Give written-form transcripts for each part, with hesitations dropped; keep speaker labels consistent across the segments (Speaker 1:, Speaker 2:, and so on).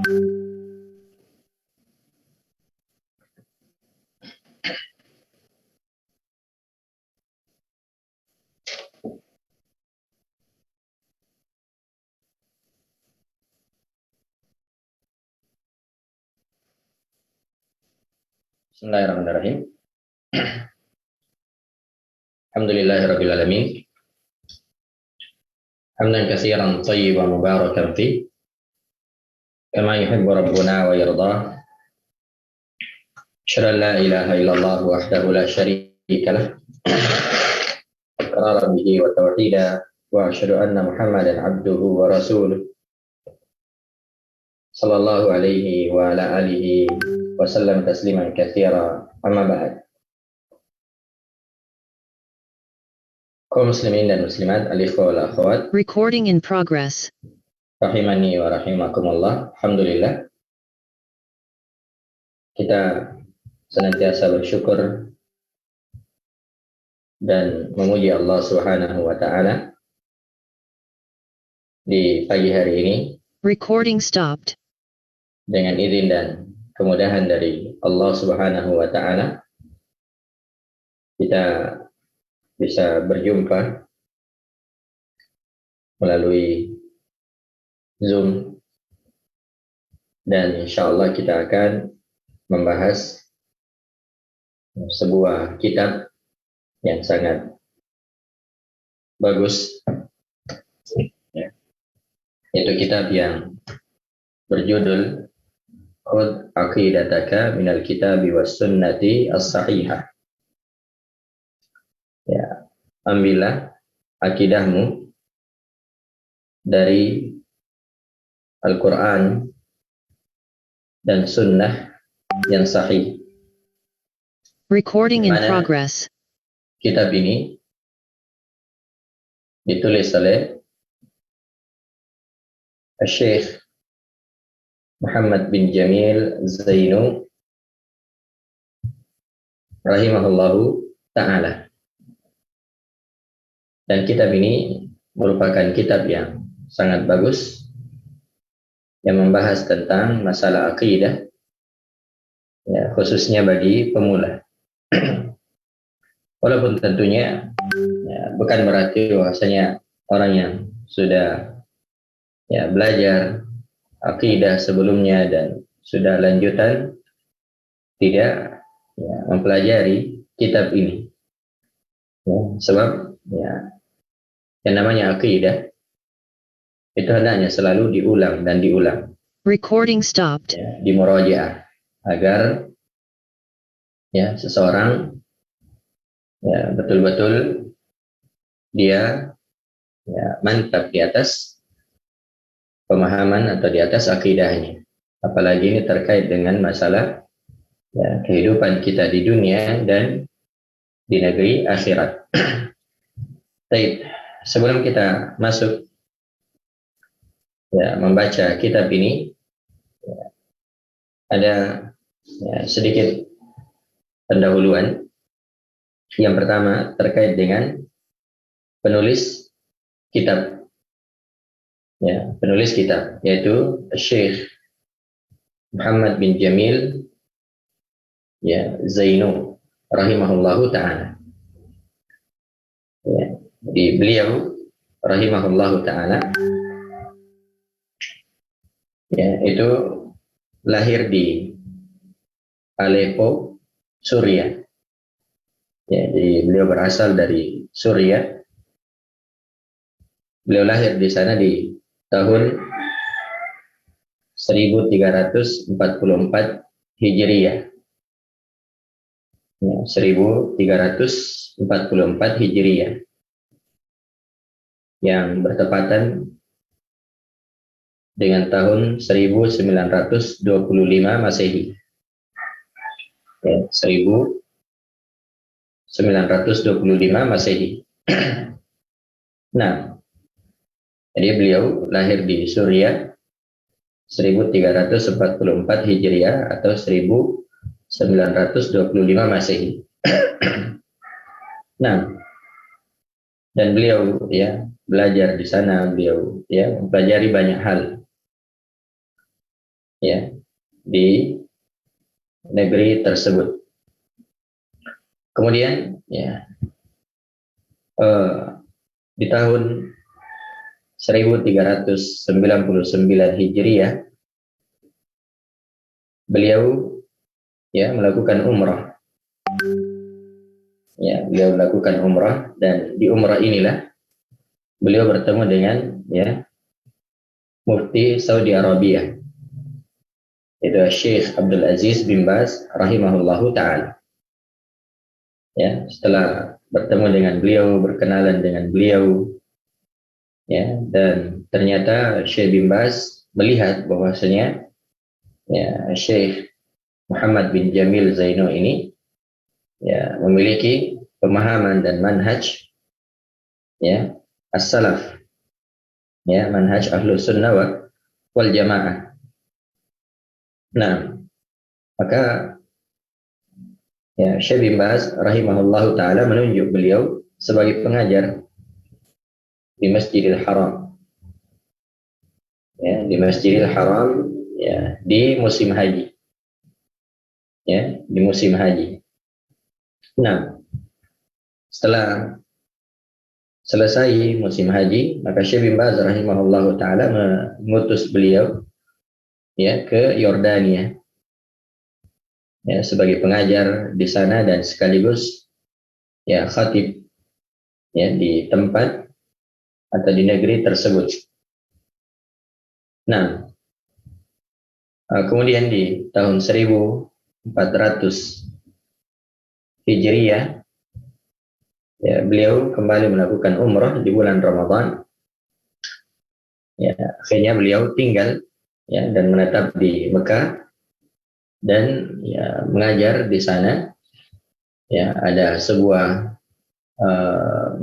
Speaker 1: Bismillahirrahmanirrahim. Alhamdulillahirabbil alamin. Hamdan katsiran thayyiban mubarakan fi kama yuhibbu rabbuna wa yarda. Asyhadu an la ilaha illallah wahdahu la syarika lah. Iqraran bihi wa tauhida wa asyhadu anna Muhammadan abduhu wa rasuluh. Sallallahu alaihi wa ala alihi wa sallam tasliman katsira. Amma ba'd. Kaum muslimin dan muslimat, al-ikhwa wal akhwat,
Speaker 2: Recording in progress.
Speaker 1: rahimani wa rahimakumullah. Alhamdulillah, kita senantiasa bersyukur dan memuji Allah Subhanahu wa taala di pagi hari ini
Speaker 2: Recording stopped.
Speaker 1: dengan izin dan kemudahan dari Allah Subhanahu wa taala kita bisa berjumpa melalui Zoom, dan insyaallah kita akan membahas sebuah kitab yang sangat bagus, yaitu kitab yang berjudul Khudh Aqidataka Minal Kitabi Was Sunnati As-Sahihah. Ya, ambillah akidahmu dari Al-Quran dan Sunnah yang sahih.
Speaker 2: Recording in
Speaker 1: Mana
Speaker 2: progress.
Speaker 1: kitab ini ditulis oleh Syekh Muhammad bin Jamil Zainu rahimahullahu ta'ala. Dan kitab ini merupakan kitab yang sangat bagus yang membahas tentang masalah akidah, ya, khususnya bagi pemula. Walaupun tentunya ya, bukan berarti bahwasanya orang yang sudah ya belajar akidah sebelumnya dan sudah lanjutan tidak ya, mempelajari kitab ini. Ya, sebab ya, yang namanya akidah itu hendaknya selalu diulang dan diulang,
Speaker 2: Recording stopped.
Speaker 1: ya, di murajaah, agar ya seseorang ya betul-betul dia ya mantap di atas pemahaman atau di atas akidahnya. Apalagi ini terkait dengan masalah ya, kehidupan kita di dunia dan di negeri akhirat. Baik, sebelum kita masuk ya membaca kitab ini, ya, ada ya, sedikit pendahuluan. Yang pertama terkait dengan penulis kitab, ya, penulis kitab yaitu Syekh Muhammad bin Jamil ya Zainu rahimahullahu ta'ala. Ya, di beliau rahimahullahu ta'ala ya itu lahir di Aleppo, Suriah. Ya, jadi beliau berasal dari Suriah. Beliau lahir di sana di tahun 1344 Hijriyah. Ya, 1344 Hijriyah yang bertepatan dengan tahun 1925 Masehi. Ya, 1925 Masehi. Nah, jadi beliau lahir di Suriah 1344 Hijriah atau 1925 Masehi. Nah, dan beliau ya belajar di sana, beliau ya mempelajari banyak hal. ya di negeri tersebut. Kemudian ya di tahun 1399 Hijriah beliau ya melakukan umrah. Ya, beliau melakukan umrah, dan di umrah inilah beliau bertemu dengan ya Mufti Saudi Arabia, yaitu Syekh Abdul Aziz bin Baz rahimahullahu taala. Ya, setelah bertemu dengan beliau, berkenalan dengan beliau, ya, dan ternyata Syekh bin Baz melihat bahwasanya ya Syekh Muhammad bin Jamil Zaino ini ya memiliki pemahaman dan manhaj ya as-salaf, ya manhaj ahlus sunnah wal jamaah. Nah, maka ya Syekh bin Baz rahimahullahu taala menunjuk beliau sebagai pengajar di Masjidil Haram. Ya, di Masjidil Haram ya di musim haji. Ya, di musim haji. Nah, setelah selesai musim haji, maka Syekh bin Baz rahimahullahu taala mengutus beliau ya ke Yordania ya sebagai pengajar di sana dan sekaligus ya khatib ya di tempat atau di negeri tersebut. Nah, kemudian di tahun 1400 Hijriah ya beliau kembali melakukan umrah di bulan Ramadan. Ya, akhirnya beliau tinggal ya dan menetap di Mekah dan ya mengajar di sana. Ya, ada sebuah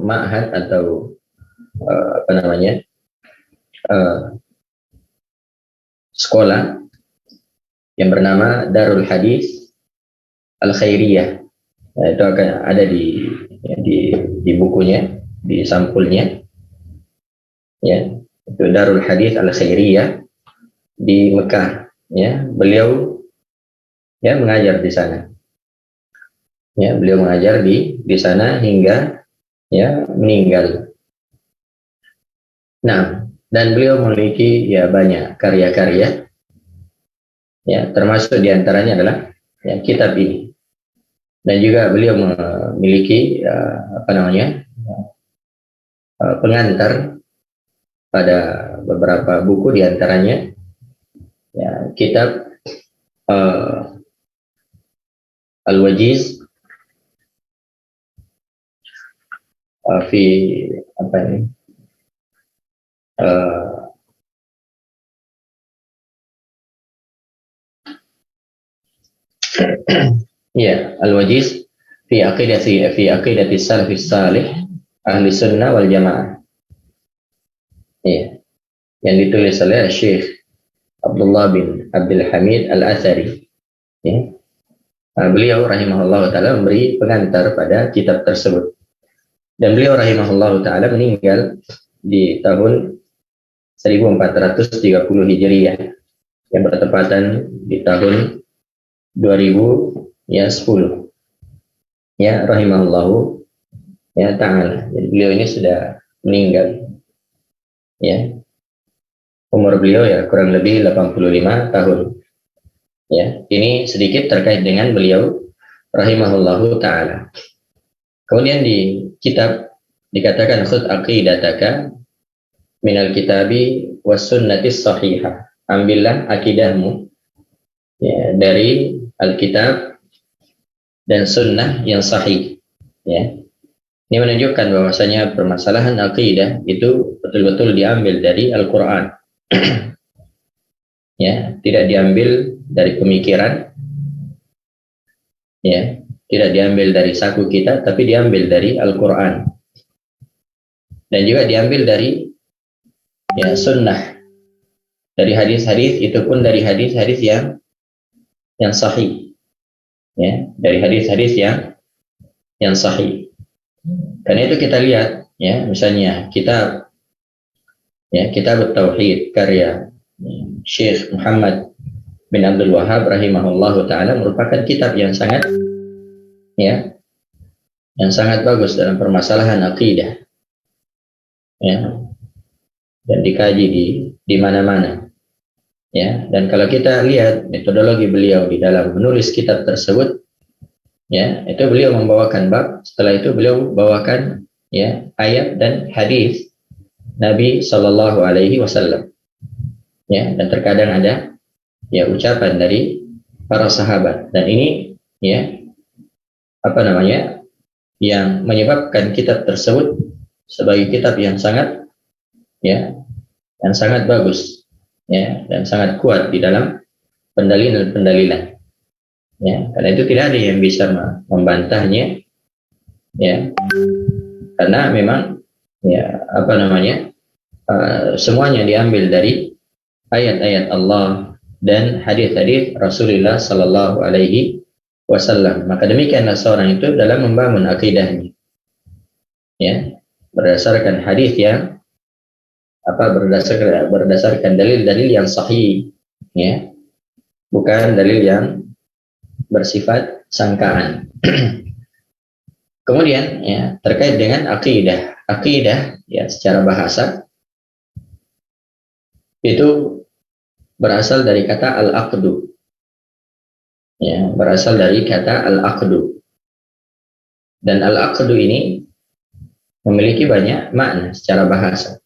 Speaker 1: ma'had atau sekolah yang bernama Darul Hadis Al Khairiyah. Nah, itu akan ada di bukunya, di sampulnya. Ya, itu Darul Hadis Al Khairiyah di Mekah. Ya, beliau ya mengajar di sana. Ya, beliau mengajar di sana hingga ya meninggal. Nah, dan beliau memiliki ya banyak karya-karya. Ya, termasuk diantaranya adalah ya kitab ini. Dan juga beliau memiliki pengantar pada beberapa buku, diantaranya ya kitab Al-Wajiz fi apa ini ya Al-Wajiz fi aqidati salafis salih ahli sunnah wal jamaah, ya, yang ditulis oleh Syekh Abdullah bin Abdul Hamid Al-Athari. Ya. Beliau rahimahullah ta'ala memberi pengantar pada kitab tersebut. Dan beliau rahimahullah ta'ala meninggal di tahun 1430 Hijriah yang bertepatan di tahun 2010. Ya, rahimahullahu ya ta'ala. Jadi beliau ini sudah meninggal. Ya. Umur beliau ya kurang lebih 85 tahun. Ya, ini sedikit terkait dengan beliau rahimahullahu ta'ala. Kemudian di kitab dikatakan khudh aqidataka minal kitabi was sunnatis sahihah. Ambillah akidahmu ya, dari Alkitab dan sunnah yang sahih. Ya. Ini menunjukkan bahwasanya permasalahan akidah itu betul-betul diambil dari Al-Quran. Ya, tidak diambil dari pemikiran, ya, tidak diambil dari saku kita, tapi diambil dari Al-Quran, dan juga diambil dari ya sunnah, dari hadis-hadis, itu pun dari hadis-hadis yang sahih, ya, dari hadis-hadis yang sahih. Karena itu kita lihat, ya, misalnya kitab Tauhid karya Syekh Muhammad bin Abdul Wahhab rahimahullahu taala merupakan kitab yang sangat yang sangat bagus dalam permasalahan akidah, dan dikaji di mana-mana, dan kalau kita lihat metodologi beliau di dalam menulis kitab tersebut, itu beliau membawakan bab, setelah itu beliau bawakan ayat dan hadis Nabi Shallallahu Alaihi Wasallam, dan terkadang ada ucapan dari para sahabat, dan ini yang menyebabkan kitab tersebut sebagai kitab yang sangat bagus, dan sangat kuat di dalam pendalilan, karena itu tidak ada yang bisa membantahnya, karena memang semuanya diambil dari ayat-ayat Allah dan hadis-hadis Rasulullah Sallallahu Alaihi Wasallam. Maka demikianlah seorang itu dalam membangun akidahnya, berdasarkan hadis yang berdasarkan dalil-dalil yang sahih, bukan dalil yang bersifat sangkaan. Kemudian terkait dengan akidah secara bahasa itu berasal dari kata al-aqdu, berasal dari kata al-aqdu, dan al-aqdu ini memiliki banyak makna secara bahasa.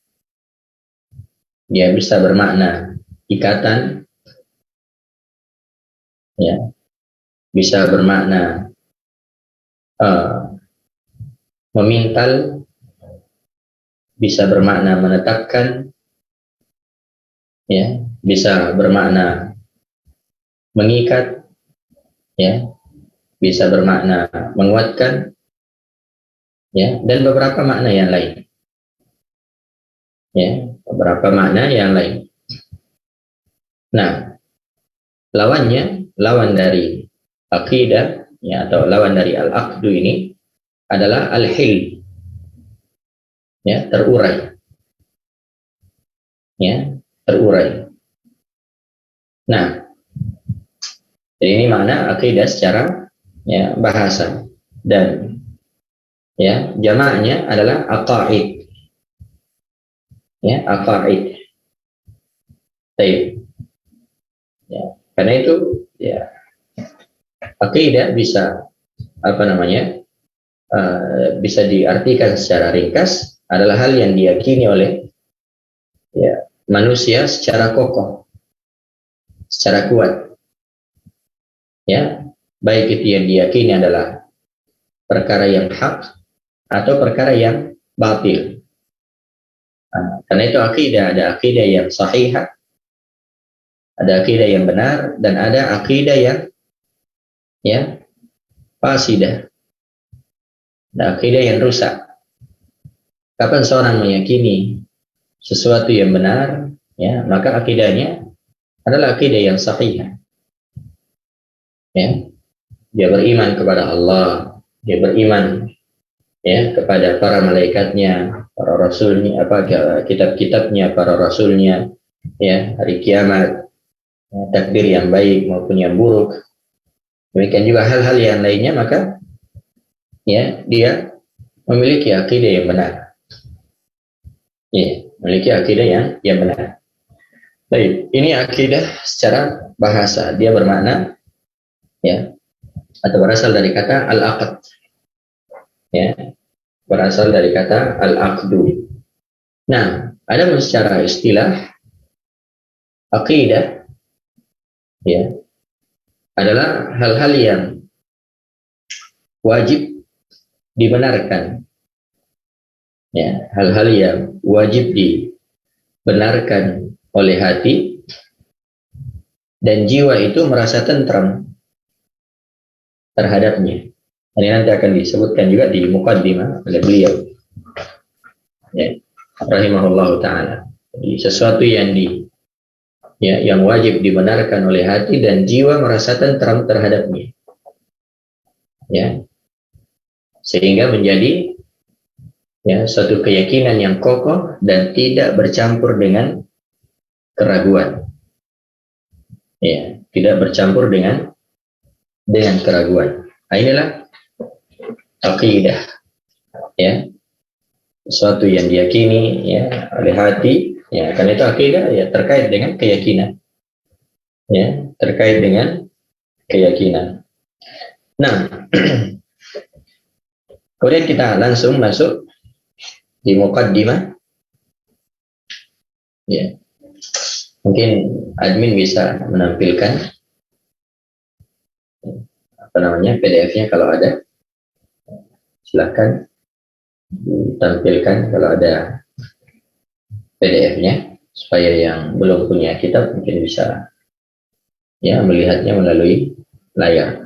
Speaker 1: Dia bisa bermakna ikatan, bisa bermakna memintal, bisa bermakna menetapkan, bisa bermakna mengikat, bisa bermakna menguatkan, dan beberapa makna yang lain, beberapa makna yang lain. Nah, lawan dari akidah, atau lawan dari al-aqdu ini adalah al-hil, terurai, terurai. Nah, jadi ini makna akidah secara bahasa, dan jamaknya adalah aqaid, aqaid. Baik. Karena itu akidah bisa bisa diartikan secara ringkas adalah hal yang diyakini oleh manusia secara kokoh, secara kuat, baik itu yang diyakini adalah perkara yang hak atau perkara yang batil. Karena itu ada akidah yang sahihah, ada akidah yang benar, dan ada akidah yang fasidah, ada akidah yang rusak. Kapan seorang meyakini sesuatu yang benar, maka akidahnya adalah akidah yang sahih. Dia beriman kepada Allah, dia beriman kepada para malaikatnya, para rasulnya, kitab-kitabnya, para rasulnya, hari kiamat, takdir yang baik maupun yang buruk. Demikian juga hal-hal yang lainnya, maka dia memiliki akidah yang benar. Memiliki akidah yang benar. Baik, ini akidah secara bahasa, dia bermakna atau berasal dari kata al-aqd, berasal dari kata al-aqdu. Nah, adapun secara istilah akidah adalah hal-hal yang wajib dibenarkan, hal-hal yang wajib dibenarkan oleh hati, dan jiwa itu merasa tentram terhadapnya. Ini nanti akan disebutkan juga di muqaddimah oleh beliau, rahimahullahu ta'ala. Jadi sesuatu yang yang wajib dibenarkan oleh hati dan jiwa merasa tentram terhadapnya, sehingga menjadi suatu keyakinan yang kokoh dan tidak bercampur dengan keraguan, tidak bercampur dengan keraguan. Nah, inilah aqidah, ya, sesuatu yang diyakini ya oleh hati, ya, karena itu aqidah ya terkait dengan keyakinan, ya, terkait dengan keyakinan. Nah, kemudian kita langsung masuk di muqaddimah, ya. Mungkin admin bisa menampilkan PDF-nya kalau ada, silahkan tampilkan kalau ada PDF-nya supaya yang belum punya kitab mungkin bisa ya melihatnya melalui layar.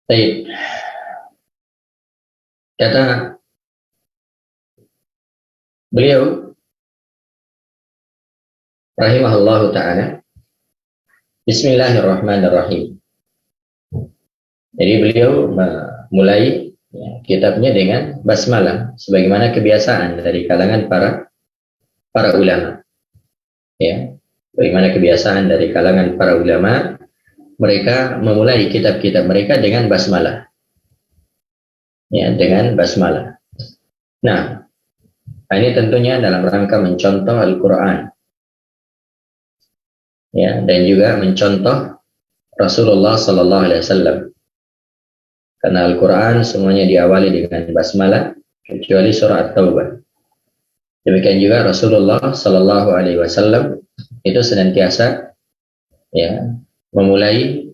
Speaker 1: Baik. Kata beliau rahimahullahu ta'ala, Bismillahirrahmanirrahim. Jadi beliau memulai ya, kitabnya dengan basmalah sebagaimana kebiasaan dari kalangan para ulama. Ya, bagaimana kebiasaan dari kalangan para ulama, mereka memulai kitab-kitab mereka dengan basmalah. Ya, dengan basmalah. Nah, ini tentunya dalam rangka mencontoh Al-Quran. Ya, dan juga mencontoh Rasulullah Sallallahu Alaihi Wasallam. Karena Al-Quran semuanya diawali dengan basmalah kecuali surah At-Taubah. Demikian juga Rasulullah Sallallahu Alaihi Wasallam itu senantiasa ya memulai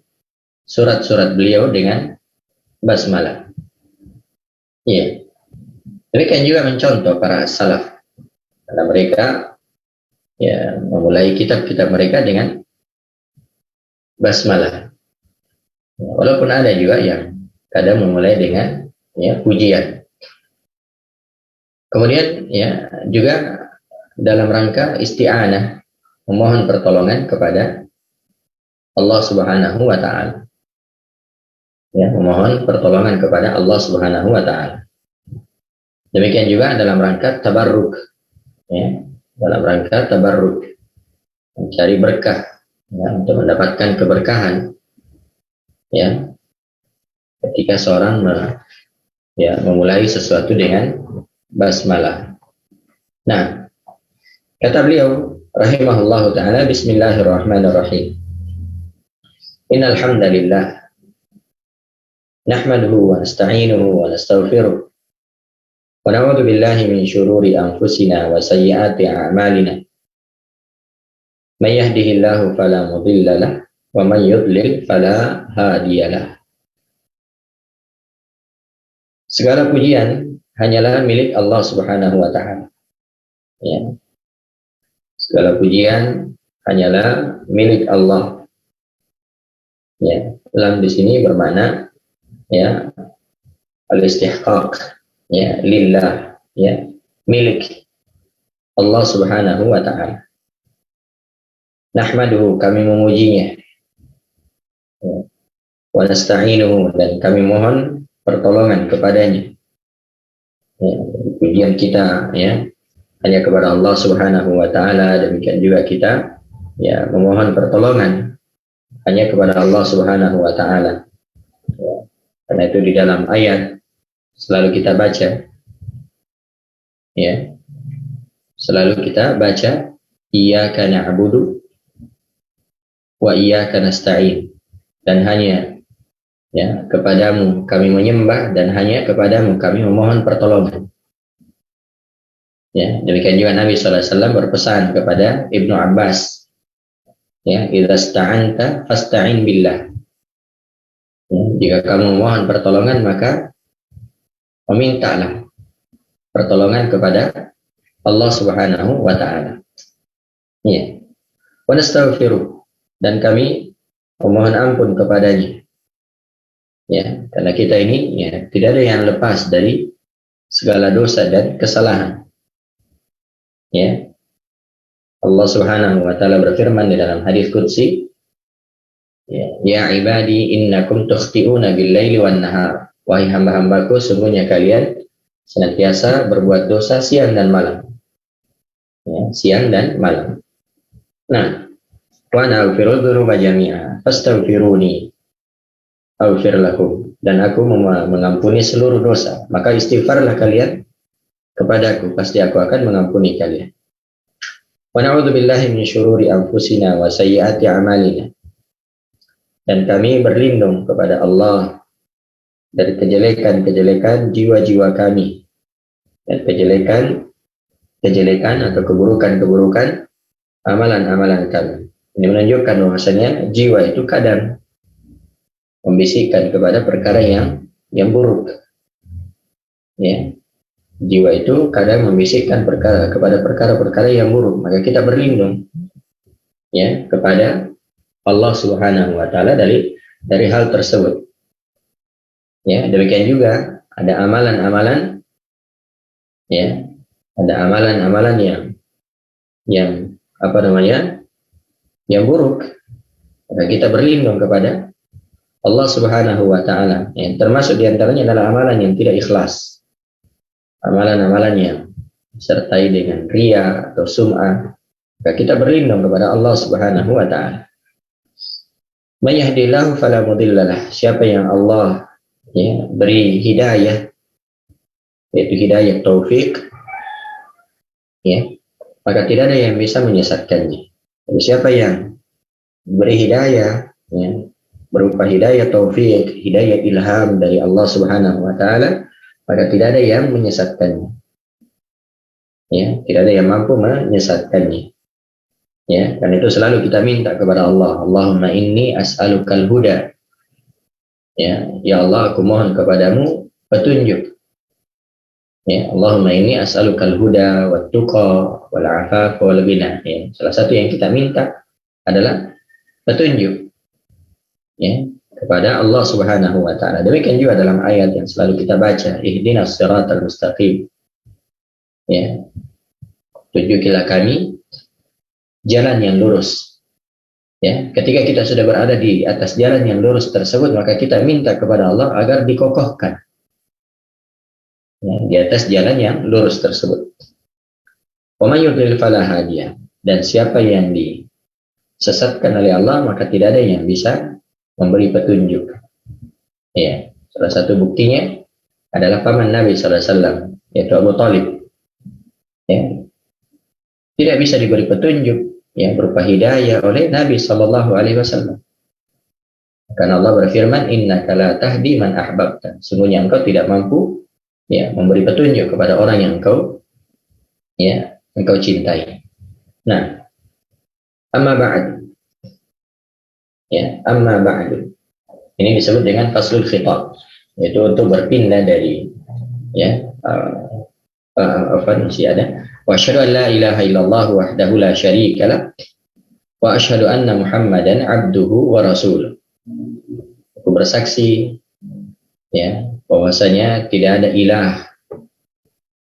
Speaker 1: surat-surat beliau dengan basmalah. Ya. Demikian juga mencontoh para salaf. Karena mereka ya memulai kitab-kitab mereka dengan basmalah. Walaupun ada juga yang kadang memulai dengan ya pujian. Kemudian ya juga dalam rangka isti'anah, memohon pertolongan kepada Allah Subhanahu wa taala. Ya, memohon pertolongan kepada Allah Subhanahu wa taala. Demikian juga dalam rangka tabarruk. Ya, dalam rangka tabarruk, mencari berkah ya, untuk mendapatkan keberkahan. Ya. Ketika seorang memulai sesuatu dengan basmalah. Nah, kata beliau rahimahullahu taala, Bismillahirrahmanirrahim. Innal hamdalillah nahmaduhu wa nasta'inuhu wa nastaghfiruh wa na'udzu billahi min syururi anfusina wa sayyiati a'malina. May yahdihillahu fala mudilla lahu wa may yudlil fala hadiyalah. Segala pujian hanyalah milik Allah Subhanahu wa taala. Ya. Segala pujian hanyalah milik Allah. Ya, lam di sini bermakna ya al-istihqaq, ya lillah, ya milik Allah Subhanahu wa taala. Nahmaduhu, kami memujinya. Ya. Wa nasta'inuhu, dan kami mohon pertolongan kepadanya. Ya, pujian kita ya hanya kepada Allah Subhanahu wa taala, demikian juga kita ya memohon pertolongan hanya kepada Allah Subhanahu wa taala. Ya, karena itu di dalam ayat selalu kita baca ya. Selalu kita baca iyyaka na'budu wa iyyaka nasta'in, dan hanya ya kepadamu kami menyembah dan hanya kepadamu kami memohon pertolongan. Ya, demikian juga Nabi SAW berpesan kepada Ibnu Abbas, ya, idza sta'anta fasta'in billah. Ya, jika kamu memohon pertolongan maka memintalah pertolongan kepada Allah Subhanahu wa taala. Ya. Wa nastaghfiruh, dan kami memohon ampun kepadanya. Ya, karena kita ini ya tidak ada yang lepas dari segala dosa dan kesalahan. Ya, Allah Subhanahu wa taala berfirman di dalam hadis qudsi, ya ibadi innakum tukhti'una bil-laili wan-nahar. Wahai hamba-hambaku, sungguhnya kalian senantiasa berbuat dosa siang dan malam. Ya, siang dan malam. Nah, wa ana aghfiru dzunuba jami'a fastaghfiruni aghfir lakum, dan aku mengampuni seluruh dosa, maka istighfarlah kalian kepadaku, pasti aku akan mengampuni kalian. Wa na'udzu billahi min syururi anfusina wa sayyiati a'malina, dan kami berlindung kepada Allah dari kejelekan-kejelekan jiwa-jiwa kami dan kejelekan atau keburukan-keburukan amalan-amalan kami. Ini menunjukkan bahwasanya jiwa itu kadang membisikkan kepada perkara yang buruk. Ya. Jiwa itu kadang membisikkan kepada perkara-perkara yang buruk, maka kita berlindung ya kepada Allah Subhanahu wa taala dari hal tersebut. Ya, demikian juga ada amalan-amalan ya, ada amalan-amalan yang apa namanya? Yang buruk. Maka kita berlindung kepada Allah Subhanahu wa taala. Ya, termasuk di antaranya adalah amalan yang tidak ikhlas. Amalan-amalan yang disertai dengan riya atau sum'ah, maka kita berlindung kepada Allah Subhanahu wa taala. May yahdihillahu fala mudhillalah. Siapa yang Allah ya beri hidayah, yaitu hidayah taufik, ya, maka tidak ada yang bisa menyesatkannya. Jadi siapa yang beri hidayah ya, berupa hidayah taufik, hidayah ilham dari Allah Subhanahu wa taala, maka tidak ada yang menyesatkannya. Ya, tidak ada yang mampu menyesatkannya. Ya, dan itu selalu kita minta kepada Allah. Allahumma inni as'alukal huda. Ya Allah, aku mohon kepadamu petunjuk. Ya, Allahumma inni as'alukal huda wat tuqa wal afaf wal ghina. Ya, salah satu yang kita minta adalah petunjuk. Ya, kepada Allah Subhanahu wa taala. Demikian juga dalam ayat yang selalu kita baca, ihdinas siratal mustaqim. Ya. Tunjukilah kami jalan yang lurus. Ya, ketika kita sudah berada di atas jalan yang lurus tersebut, maka kita minta kepada Allah agar dikokohkan. Ya, di atas jalan yang lurus tersebut. Wa may yudlil fala hadiya. Dan siapa yang disesatkan oleh Allah, maka tidak ada yang bisa memberi petunjuk. Ya, salah satu buktinya adalah paman Nabi sallallahu alaihi wasallam, yaitu Abu Thalib. Ya, tidak bisa diberi petunjuk yang berupa hidayah oleh Nabi sallallahu alaihi wasallam. Karena Allah berfirman, innaka la tahdi man ahbabta. Sungguhnya engkau tidak mampu ya memberi petunjuk kepada orang yang engkau cintai. Nah, amma ba'd. Ya, amma ba'du. Ini disebut dengan faslul khitab, yaitu untuk berpindah dari wa asyhadu an la ilaha illallah wahdahu la syarika lah wa asyhadu anna Muhammadan abduhu wa rasuluh. Aku bersaksi ya bahwasanya tidak ada ilah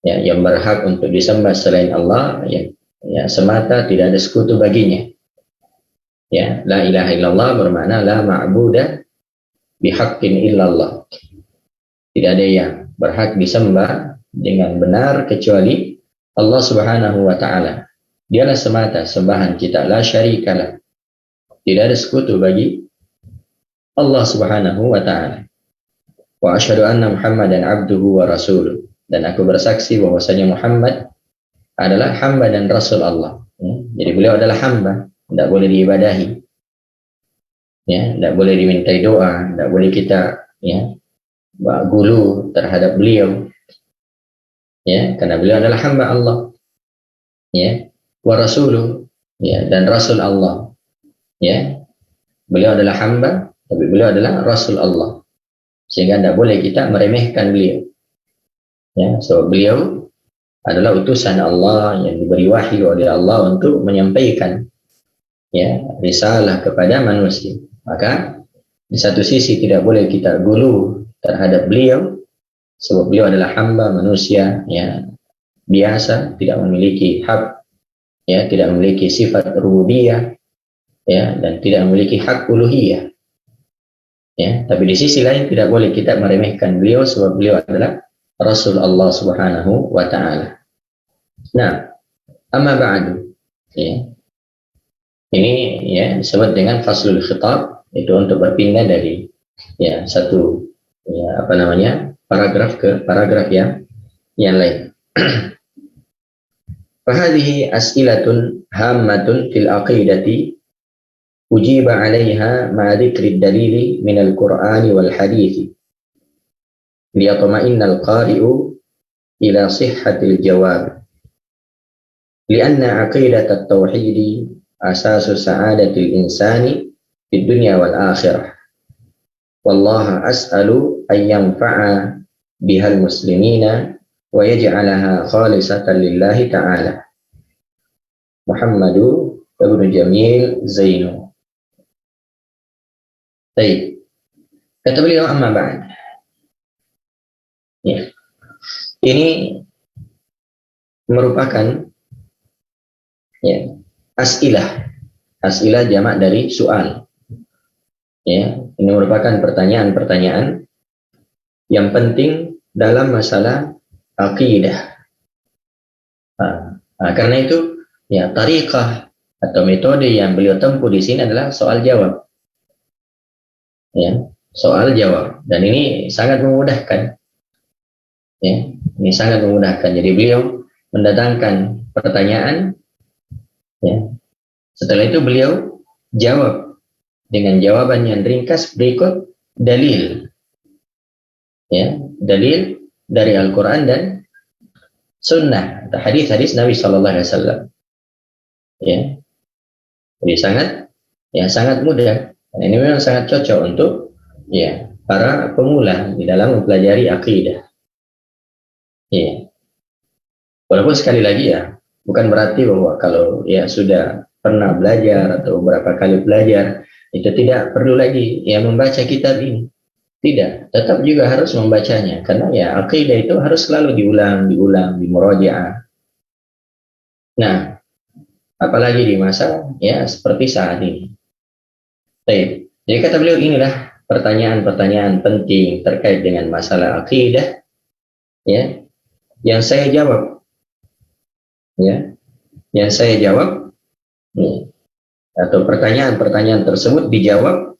Speaker 1: ya yang berhak untuk disembah selain Allah, ya semata, tidak ada sekutu baginya. Ya, la ilaha illallah bermakna la ma'budah bihaqqin illallah. Tidak ada yang berhak disembah dengan benar kecuali Allah Subhanahu wa taala. Dialah semata sembahan kita, la syarikalah. Tidak ada sekutu bagi Allah Subhanahu wa taala. Wa asyhadu anna Muhammadan abduhu wa rasuluh. Dan aku bersaksi bahwasanya Muhammad adalah hamba dan rasul Allah. Jadi beliau adalah hamba, tidak boleh diibadahi, ya, tidak boleh dimintai doa, tidak boleh kita ya gulu terhadap beliau, ya, karena beliau adalah hamba Allah, ya, wa rasuluh, ya, dan rasul Allah, ya, beliau adalah hamba, tapi beliau adalah rasul Allah, sehingga tidak boleh kita meremehkan beliau, ya, so beliau adalah utusan Allah yang diberi wahyu oleh Allah untuk menyampaikan ya risalah kepada manusia. Maka Di satu sisi tidak boleh kita gulu terhadap beliau, sebab beliau adalah hamba manusia, ya, biasa, tidak memiliki hak, ya, tidak memiliki sifat rububiyah, ya, dan tidak memiliki hak uluhiyah, ya. Tapi di sisi lain tidak boleh kita meremehkan beliau, sebab beliau adalah Rasul Allah Subhanahu wa taala. Nah, amma ba'du, ya. Ini, ya, disebut dengan faslul khitab, itu untuk berpindah dari, ya, satu, ya, apa namanya, paragraf ke paragraf yang lain. Fahadhihi as'ilatun hammatun fil aqidati ujiba 'alaiha ma dzikri dalili min al-Qur'ani wal hadits liyatma'inna al-qari'u ila sihhatil jawab li'anna 'aqidat at-tauhid asasu sa'adatil insani fid dunya wal akhirah wallaha as'alu an yanfa'a bihal muslimina wa yaj'alaha khalisatan lillahi ta'ala. Muhammadu ibnu Jamil Zainu. Baik. Kata beliau, amma ba'd. Ya. Ini merupakan, ya, as'ilah. As'ilah jamak dari soal. Ya, ini merupakan pertanyaan-pertanyaan yang penting dalam masalah akidah. Karena itu, ya, tariqah atau metode yang beliau tempuh di sini adalah soal jawab. Ya, soal jawab, dan ini sangat memudahkan. Ya, ini sangat memudahkan. Jadi beliau mendatangkan pertanyaan, ya. Setelah itu beliau jawab dengan jawaban yang ringkas berikut dalil. Ya, dalil dari Al-Quran dan Sunnah, atau hadis-hadis Nabi Sallallahu Alaihi Wasallam. Ya, jadi sangat mudah. Dan ini memang sangat cocok untuk, ya, para pemula di dalam mempelajari akidah. Ya, walaupun sekali lagi, ya, bukan berarti bahwa kalau, ya, sudah pernah belajar atau beberapa kali belajar itu tidak perlu lagi, ya, membaca kitab ini. Tidak, tetap juga harus membacanya, karena, ya, akidah itu harus selalu diulang, dimurajaah. Nah, apalagi di masa, ya, seperti saat ini. Baik. Jadi kata beliau, inilah pertanyaan-pertanyaan penting terkait dengan masalah akidah, ya, yang saya jawab, ya, ya, atau pertanyaan-pertanyaan tersebut dijawab,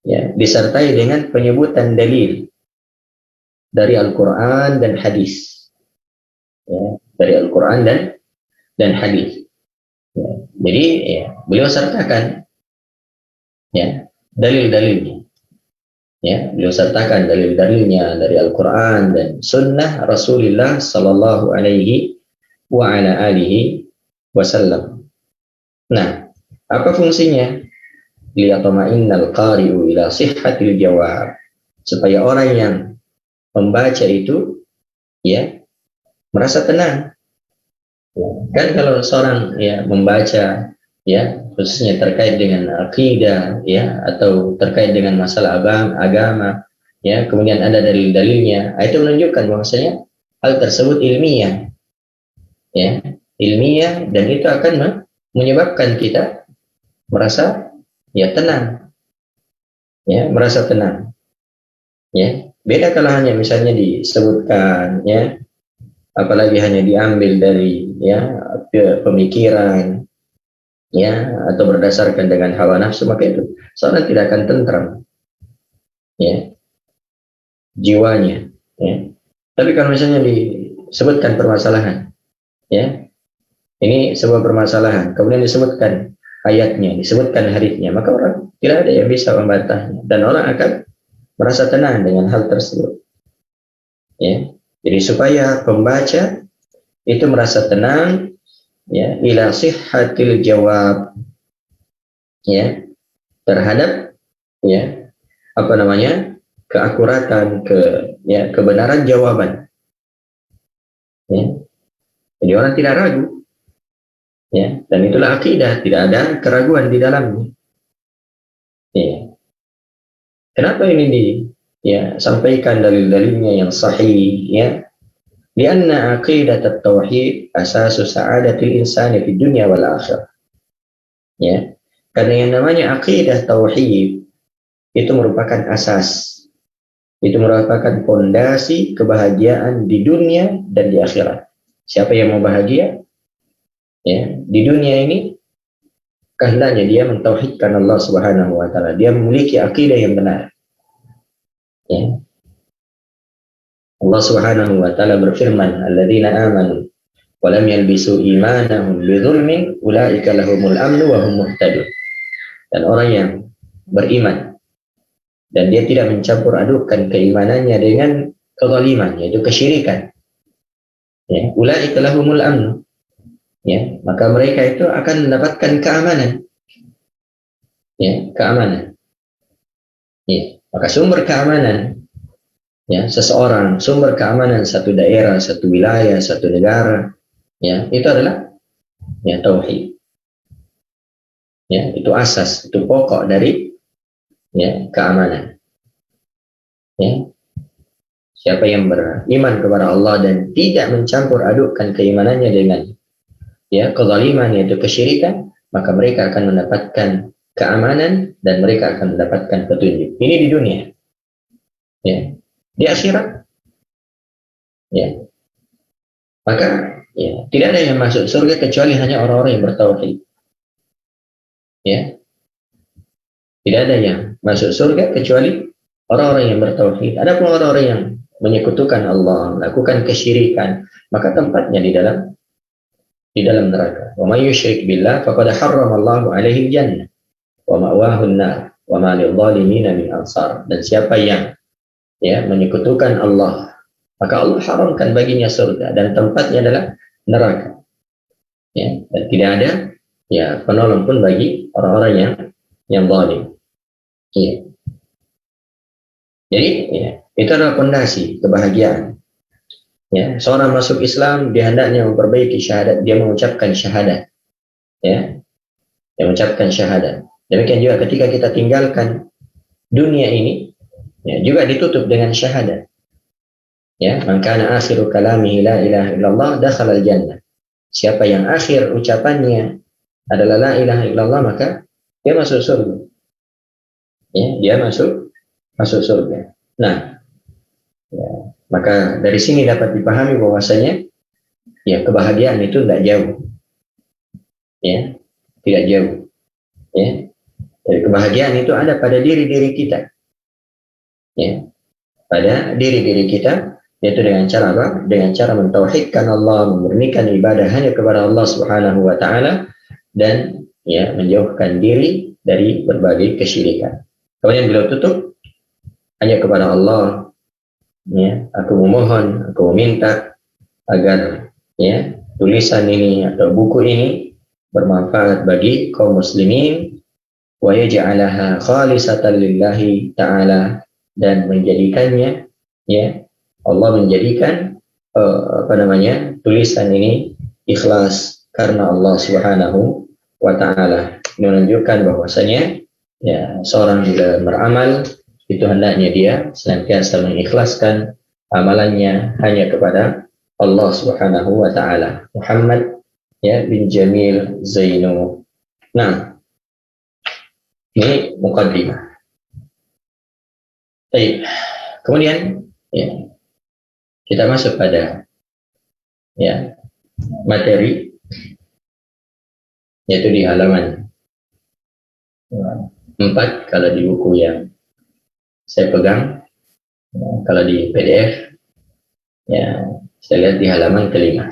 Speaker 1: ya, disertai dengan penyebutan dalil dari Al-Quran dan hadis, ya, dari Al-Quran dan hadis. Ya, jadi, ya, beliau sertakan, ya, dalil-dalilnya. Ya, beliau sertakan dalil-dalilnya dari Al-Quran dan Sunnah Rasulullah Sallallahu Alaihi wa ala alihi wasallam. Nah, apa fungsinya? Liyatma'innal qari'u ila sihhatil jawab, supaya orang yang membaca itu, ya, merasa tenang. Ya, kan kalau seorang, ya, membaca, ya, khususnya terkait dengan akidah, ya, atau terkait dengan masalah agama, ya, kemudian ada dalil-dalilnya, itu menunjukkan bahwasanya hal tersebut ilmiah, ya, ilmiah, dan itu akan menyebabkan kita merasa, ya, tenang, ya, merasa tenang, ya. Beda kalau hanya misalnya disebutkan, ya, apalagi hanya diambil dari, ya, pemikiran, ya, atau berdasarkan dengan hawa nafsu, maka itu seorang tidak akan tentram, ya, jiwanya, ya. Tapi kalau misalnya disebutkan permasalahan, ya, ini sebuah permasalahan, kemudian disebutkan ayatnya, disebutkan hadisnya, maka orang tidak ada yang bisa membantahnya, dan orang akan merasa tenang dengan hal tersebut, ya. Jadi supaya pembaca itu merasa tenang, ya, ila sihhatil jawab, ya, terhadap, ya, apa namanya, keakuratan, ya, kebenaran jawaban, ya. Jadi orang tidak ragu, ya, dan itulah akidah, tidak ada keraguan di dalamnya, ya. Kenapa ini sampaikan dalil-dalilnya yang sahih, ya? Lianna aqidat at-tauhid asasu sa'adatil insani fid dunya wal akhirah. Ya. Karena yang namanya aqidah tauhid itu merupakan asas, itu merupakan fondasi kebahagiaan di dunia dan di akhirat. Siapa yang mau bahagia, ya, di dunia ini kehendaknya dia mentauhidkan Allah Subhanahu wa taala, dia memiliki akidah yang benar. Ya. Allah Subhanahu wa taala berfirman, "Alladzina amanu wa lam yalbisu imanahum bidzulmin ulaika lahumul amnu wa hum muhtadun." Dan orang yang beriman dan dia tidak mencampur adukkan keimanannya dengan kezaliman, yaitu kesyirikan, ya, ulaika lahumul amnu, ya, maka mereka itu akan mendapatkan keamanan, ya, keamanan, ya. Maka sumber keamanan, ya, seseorang, sumber keamanan satu daerah, satu wilayah, satu negara, ya, itu adalah, ya, tauhid. Ya, itu asas, itu pokok dari, ya, keamanan. Ya. Siapa yang beriman kepada Allah dan tidak mencampur adukkan keimanannya dengan, ya, kezaliman, yaitu kesyirikan, maka mereka akan mendapatkan keamanan dan mereka akan mendapatkan petunjuk. Ini di dunia. Ya. Di akhirat, ya, maka, ya, tidak ada yang masuk surga kecuali hanya orang-orang yang bertauhid. Ya. Tidak ada yang masuk surga kecuali orang-orang yang bertauhid. Adapun orang-orang yang menyekutukan Allah, melakukan kesyirikan, maka tempatnya di dalam neraka. Wa may yusyrik billah faqad harrama Allahu 'alaihi al-jannah wa ma'wahu an-nar wa ma lidh-dhalimin min ansar. Dan siapa yang, ya, menyekutukan Allah, maka Allah haramkan baginya surga dan tempatnya adalah neraka. Ya, dan tidak ada, ya, penolong pun bagi orang-orang yang zalim. Ya. Jadi, ya, itu adalah fondasi kebahagiaan. Ya, seorang masuk Islam dia hendaknya memperbaiki syahadat, dia mengucapkan syahadat. Ya, dia mengucapkan syahadat. Demikian juga ketika kita tinggalkan dunia ini, ya, juga ditutup dengan syahadat. Ya, man kana akhiru kalamihi la ilaha illallah dakhala al-jannah. Siapa yang akhir ucapannya adalah la ilaha illallah, maka dia masuk surga. Ya, dia masuk surga. Nah, ya, maka dari sini dapat dipahami bahwasanya, ya, kebahagiaan itu tidak jauh. Ya, tidak jauh. Ya. Jadi kebahagiaan itu ada pada diri-diri kita. Ya. Pada diri-diri kita, yaitu dengan cara apa? Dengan cara mentauhidkan Allah, memurnikan ibadah hanya kepada Allah Subhanahu wa taala dan, ya, menjauhkan diri dari berbagai kesyirikan. Kemudian beliau tutup, hanya kepada Allah, ya, aku memohon, aku meminta agar, ya, tulisan ini atau buku ini bermanfaat bagi kaum muslimin wa yaj'alaha khalisatan lillahi ta'ala, dan menjadikannya, ya, Allah menjadikan tulisan ini ikhlas karena Allah Subhanahu wa taala. Ini menunjukkan bahwasanya, ya, seorang bila beramal itu hendaknya dia senantiasa mengikhlaskan amalannya hanya kepada Allah Subhanahu wa taala. Muhammad, ya, bin Jamil Zainu. Nah, ini muqaddimah. Baik. Kemudian, ya, kita masuk pada, ya, materi, yaitu di halaman 4 kalau di buku yang saya pegang. Kalau di PDF, ya, saya lihat di halaman kelima.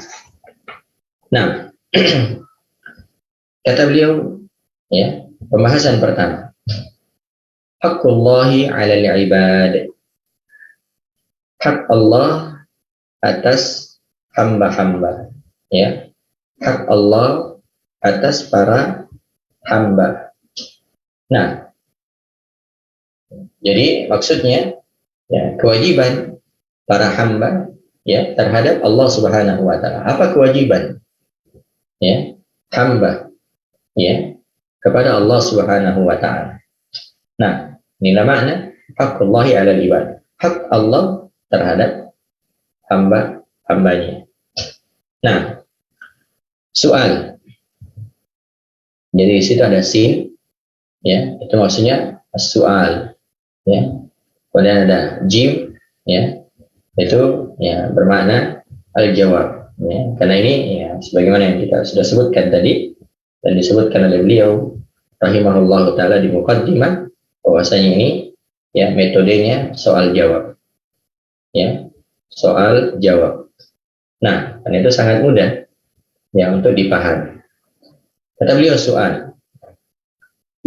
Speaker 1: Nah, kata beliau, ya, pembahasan pertama, Haqqullahi 'alal 'ibad. Hak Allah atas hamba-hamba, ya. Hak Allah atas para hamba. Nah, jadi maksudnya, ya, kewajiban para hamba, ya, terhadap Allah Subhanahu wa taala. Apa kewajiban, ya, hamba, ya, kepada Allah Subhanahu wa taala? Nah, inilah makna Haqqullahi 'alal ibad. Hak Allah terhadap hambanya. Nah, soal. Jadi di situ ada sin, ya, itu maksudnya soal, ya. Kemudian ada jim, ya, itu ya bermakna al-jawab, ya. Karena ini ya sebagaimana yang kita sudah sebutkan tadi dan disebutkan oleh beliau rahimahullahu taala di muqaddimah bahwasanya ini ya metodenya soal jawab, ya, soal jawab. Nah, dan itu sangat mudah ya untuk dipahami. Kata beliau soal,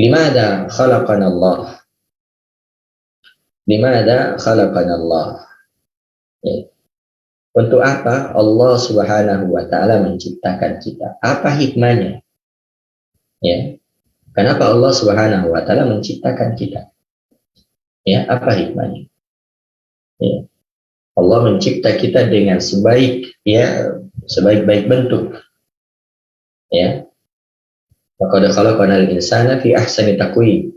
Speaker 1: limada khalaqana Allah? Limada khalaqana Allah? Ya. Untuk apa Allah Subhanahu wa taala menciptakan kita? Apa hikmahnya? Ya. Kenapa Allah Subhanahu wa taala menciptakan kita? Ya, apa hikmahnya? Ya. Allah mencipta kita dengan sebaik-baik bentuk. Ya. Laqad khalaqnal insana fi ahsani taqwim.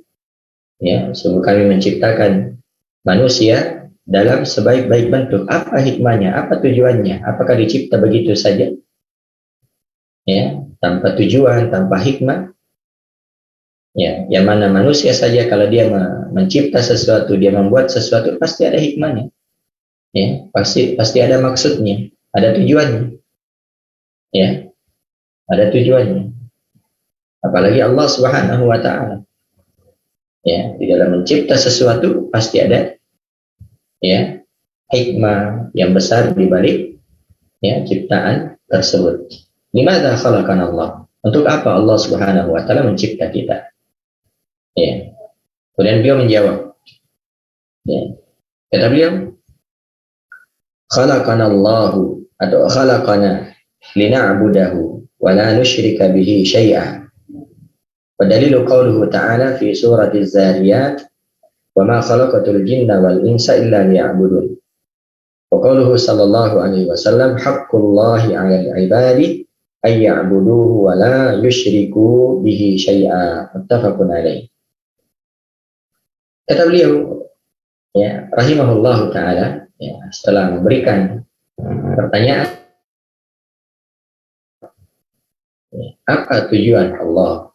Speaker 1: Ya, sungguh kami menciptakan manusia dalam sebaik-baik bentuk. Apa hikmahnya? Apa tujuannya? Apakah dicipta begitu saja? Ya, tanpa tujuan, tanpa hikmah? Ya, yang mana manusia saja kalau dia mencipta sesuatu, dia membuat sesuatu pasti ada hikmahnya. Ya, pasti ada maksudnya, ada tujuannya. Ya, ada tujuannya. Apalagi Allah Subhanahu wa taala. Ya, di dalam mencipta sesuatu pasti ada ya hikmah yang besar di balik ya ciptaan tersebut. Limadza khalaqana Allah? Untuk apa Allah Subhanahu wa taala mencipta kita? Ya. Kemudian beliau menjawab. Ya. Kata beliau, khalaqana Allahu atau khalaqana lina'budahu wa la nusyrika bihi syai'a. Wadalilu qawluhu ta'ala fi surati Az-Zariyat wa ma khalaqatul jinna wal insa illa liya'budun. Wa qawluhu sallallahu alaihi wasallam haqqullahi 'alal 'ibadi ay ya'buduhu wa la yusyriku bihi syai'a. Muttafaqun alaih. Kata beliau ya rahimahullahu taala ya setelah memberikan pertanyaan ya, apa tujuan Allah?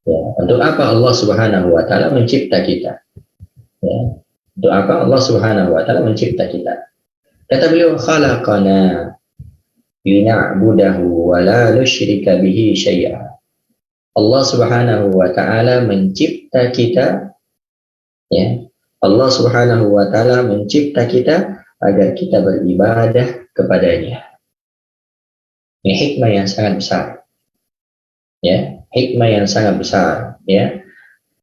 Speaker 1: Ya, untuk apa Allah Subhanahu wa taala mencipta kita? Ya, untuk apa Allah Subhanahu wa taala mencipta kita? Kata beliau khalaqana lina'budahu wa la nusyrika bihi syai'a. Allah Subhanahu wa taala mencipta kita ya. Allah Subhanahu wa taala mencipta kita agar kita beribadah kepadanya. Ini hikmah yang sangat besar. Ya, hikmah yang sangat besar ya.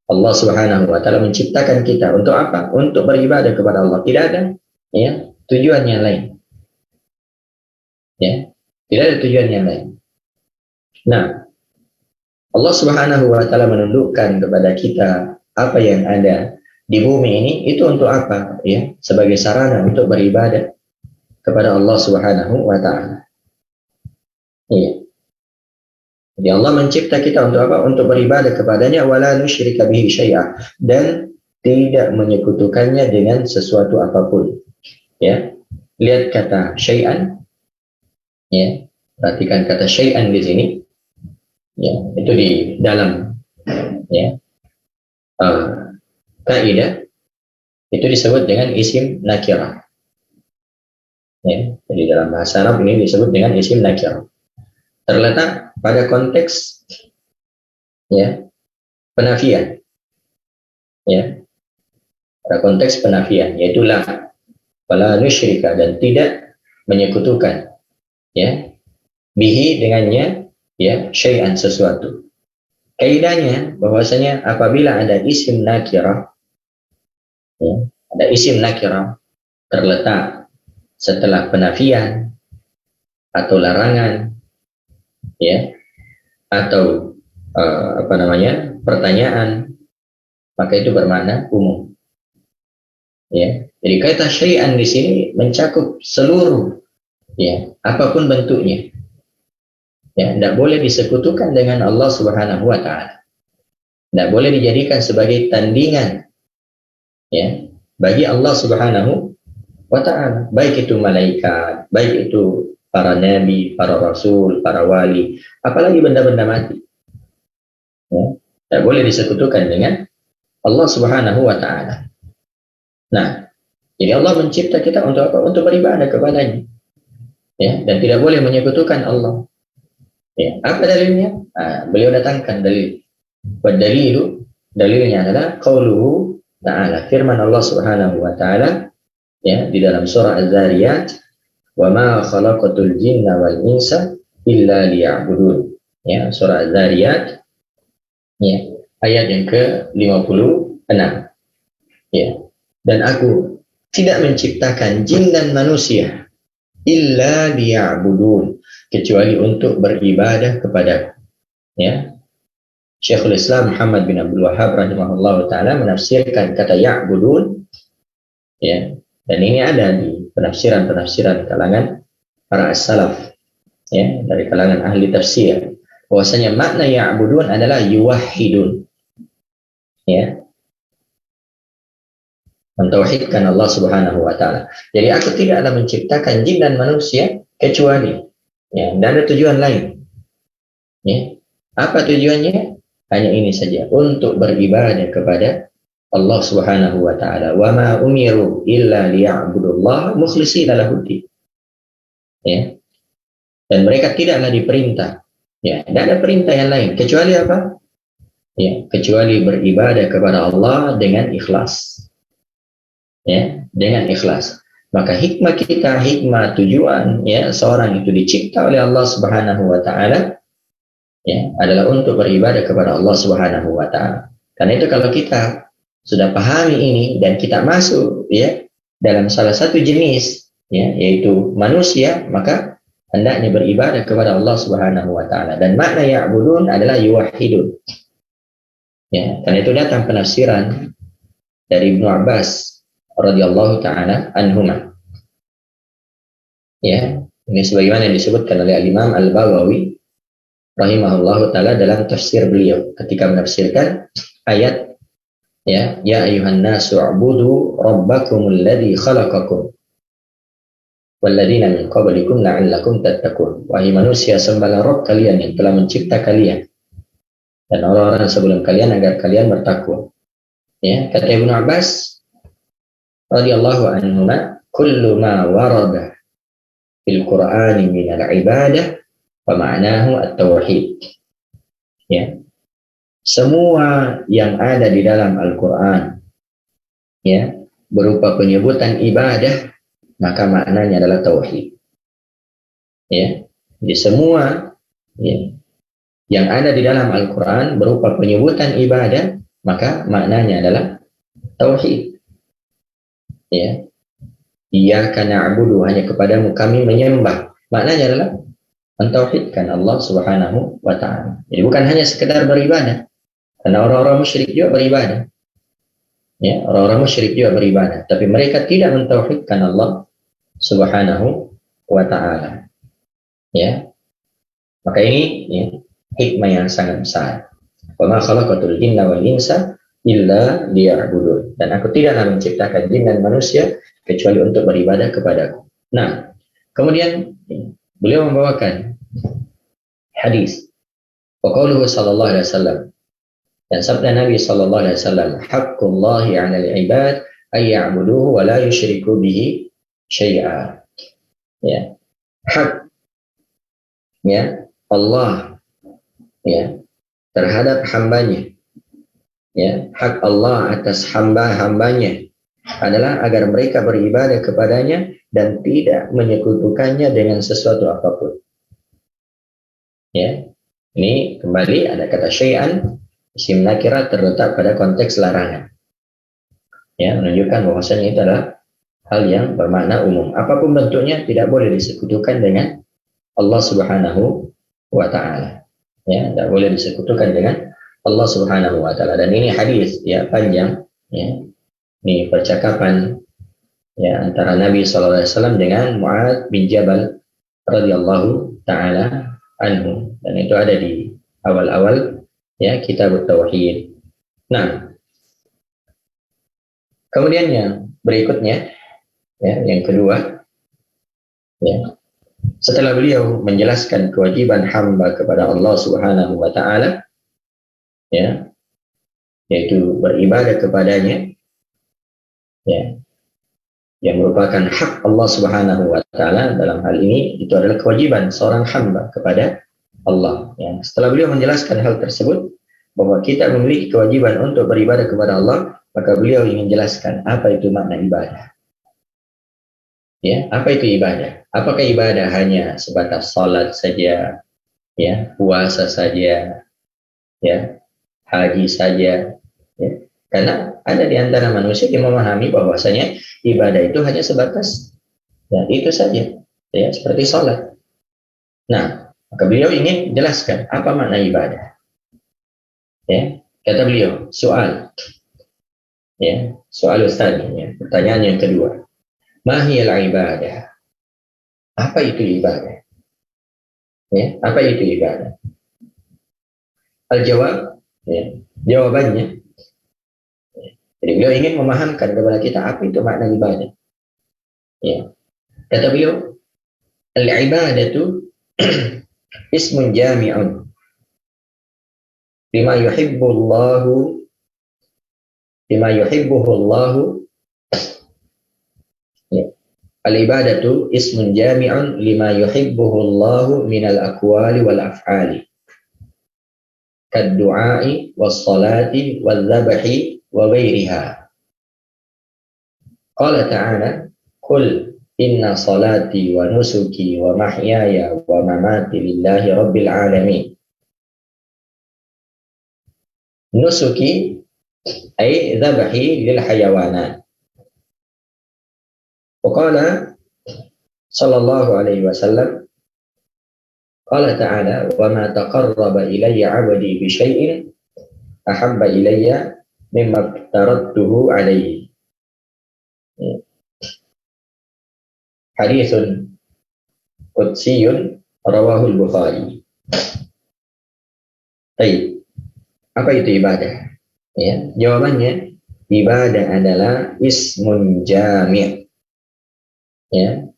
Speaker 1: Allah Subhanahu wa taala menciptakan kita untuk apa? Untuk beribadah kepada Allah. Tidak ada ya tujuan yang lain. Ya, tidak ada tujuan yang lain. Nah, Allah Subhanahu wa taala menundukkan kepada kita apa yang ada di bumi ini itu untuk apa? Ya, sebagai sarana untuk beribadah kepada Allah Subhanahu wa taala. Iya. Jadi Allah mencipta kita untuk apa? Untuk beribadah kepadanya wala nusyrika bihi syai'a dan tidak menyekutukannya dengan sesuatu apapun. Ya. Lihat kata syai'an. Ya. Perhatikan kata syai'an di sini. Ya, itu di dalam ya. Kaidah itu disebut dengan isim nakirah. Ya, jadi dalam bahasa Arab ini disebut dengan isim nakirah. Terletak pada konteks ya penafian. Ya. Pada konteks penafian yaitu la wala nusyrika dan tidak menyekutukan ya bihi dengannya ya syai'an sesuatu. Kaidahnya bahwasanya apabila ada isim nakirah ya, ada isim nakirah terletak setelah penafian atau larangan ya atau pertanyaan maka itu bermakna umum ya. Jadi kata syai'an di sini mencakup seluruh ya apapun bentuknya ya, tidak boleh disekutukan dengan Allah Subhanahu wa taala, tidak boleh dijadikan sebagai tandingan ya, bagi Allah Subhanahu wa ta'ala, baik itu malaikat, baik itu para nabi, para rasul, para wali, apalagi benda-benda mati, ya, tidak boleh disekutukan dengan Allah Subhanahu wa ta'ala. Nah, jadi Allah mencipta kita untuk apa? Untuk beribadah kepadanya, ya, dan tidak boleh menyekutukan Allah. Ya, apa dalilnya? Beliau datangkan dalil. Dalilnya adalah qauluhu ta'ala, firman Allah Subhanahu wa ta'ala, ya, di dalam surah Az-Zariyat, wa ma khalaqatul jinna wal insa illa liya'budun. Ya, surah Az-Zariyat, ya, ayat yang ke-56. Ya. Dan aku tidak menciptakan jin dan manusia illa liya'budun, kecuali untuk beribadah kepada. Ya. Syekhul Islam Muhammad bin Abdul Wahhab rahimahullah ta'ala menafsirkan kata ya'budun, ya, dan ini ada di penafsiran kalangan para as-salaf, ya, dari kalangan ahli tafsir, bahwasanya makna ya'budun adalah yuwahhidun, ya, mentauhidkan Allah Subhanahu wa ta'ala. Jadi aku tidaklah menciptakan jin dan manusia kecuali, ya, dan ada tujuan lain. Ya. Apa tujuannya? Hanya ini saja, untuk beribadah kepada Allah Subhanahu wa ta'ala. Wa ma umiru illa liya'budullaha mukhlishina lahuddin. Ya. Dan mereka tidaklah diperintah, ya, tidak ada perintah yang lain kecuali apa? Ya, kecuali beribadah kepada Allah dengan ikhlas. Ya, dengan ikhlas. Maka hikmah kita, hikmah tujuan, ya, seorang itu dicipta oleh Allah Subhanahu wa ta'ala, ya, adalah untuk beribadah kepada Allah Subhanahu wa ta'ala. Karena itu kalau kita sudah pahami ini dan kita masuk, ya, dalam salah satu jenis, ya, yaitu manusia, maka hendaknya beribadah kepada Allah Subhanahu wa ta'ala. Dan makna ya'budun adalah yuwahhidun. Ya, karena itu datang penafsiran dari Ibnu Abbas radhiyallahu ta'ala anhuma. Ya, ini sebagaimana yang disebutkan oleh Al-Imam Al-Baghawi rahimahullahu ta'ala dalam tafsir beliau ketika menafsirkan ayat, ya ayuhan nasu ubudu rabbakumul ladzi khalaqakum walladzina min qablikum la'allakum tattaqun. Wahai manusia, sembahlah Rabb kalian yang telah mencipta kalian dan orang-orang sebelum kalian agar kalian bertakwa. Ya, kata Ibnu Abbas radhiyallahu anhuma, kullu ma warada fil Qur'ani min al-ibadah fa ma'nahu at-tauhid. Ya. Semua yang ada di dalam Al-Qur'an, ya, berupa penyebutan ibadah, maka maknanya adalah tauhid. Ya. Jadi semua, ya, yang ada di dalam Al-Qur'an berupa penyebutan ibadah, maka maknanya adalah tauhid. Ya. Iyyaka na'budu, hanya kepadamu kami menyembah. Maknanya adalah mentauhidkan Allah Subhanahu wa ta'ala. Jadi bukan hanya sekedar beribadah. Karena orang-orang musyrik juga beribadah. Ya, orang-orang musyrik juga beribadah, tapi mereka tidak mentauhidkan Allah Subhanahu wa ta'ala. Ya. Maka ini, ya, hikmah yang sangat besar. Wa ma khalaqatul jinna wal insa illa liya'budun. Dan aku tidaklah menciptakan jin dan manusia kecuali untuk beribadah kepadaku. Nah, kemudian beliau membawakan hadis wa qauluhu sallallahu alaihi wasallam, dan sabda Nabi sallallahu alaihi wasallam, haqqullahi 'alal 'ibad ay ya'buduhu wa la yusyriku bihi syai'a. Ya. Hak, ya, Allah, ya, terhadap hambanya, ya, hak Allah atas hamba-hambanya adalah agar mereka beribadah kepadanya dan tidak menyekutukannya dengan sesuatu apapun. Ya, ini kembali ada kata syai'an, isim nakirah terletak pada konteks larangan. Ya, menunjukkan bahwasanya itu adalah hal yang bermakna umum. Apapun bentuknya tidak boleh disekutukan dengan Allah Subhanahu wa ta'ala. Ya, tidak boleh disekutukan dengan Allah Subhanahu wa ta'ala. Dan ini hadis, ya, panjang, ya. Ini percakapan, ya, antara Nabi SAW dengan Mu'adz bin Jabal radhiyallahu ta'ala anhu, dan itu ada di awal-awal, ya, kitab Tauhid. Nah, Kemudian yang berikutnya, ya, yang kedua, ya, setelah beliau menjelaskan kewajiban hamba kepada Allah Subhanahu wa taala, ya, yaitu beribadah kepadanya, ya, yang merupakan hak Allah Subhanahu wa taala. Dalam hal ini itu adalah kewajiban seorang hamba kepada Allah, ya. Setelah beliau menjelaskan hal tersebut, bahwa kita memiliki kewajiban untuk beribadah kepada Allah, maka beliau ingin jelaskan apa itu makna ibadah. Ya, apa itu ibadah? Apakah ibadah hanya sebatas salat saja, ya, puasa saja, ya, haji saja, ya? Karena ada di antara manusia yang memahami bahwasanya ibadah itu hanya sebatas, ya, itu saja, ya, seperti salat. Nah, maka beliau ingin jelaskan apa makna ibadah. Ya, kata beliau, soal, ya, soal Ustaz, ya, pertanyaan yang kedua. Mahiyal ibadah? Apa itu ibadah? Ya, apa itu ibadah? Al-jawab, ya, jawabannya. Jadi beliau ingin memahamkan kepada kita apa itu makna ibadah. Ya, kata beliau, al-ibadatu ismun jami'un lima yuhibbuhu Allahu. Ya. Al-ibadatu ismun jami'un lima yuhibbuhu Allahu minal aqwali wal af'ali kad-du'ai was salati wal dhabhi wa ghairiha. Qala ta'ala, qul inna salati wa nusuki wa mahyaya wa mamati lillahi rabbil alamin. Nusuki ay dhabhi lil hayawanat. Waqala sallallahu alaihi wasallam, qala ta'ala, wa ma taqarraba ilayya 'abdi bi syai'in ahabba ilayya mimma taradtuhu alaihi. Haditsun qudsiyun rawahul Bukhari. Baik, apa itu ibadah? Ya, jawabannya, ibadah adalah ismun jami'. Ya,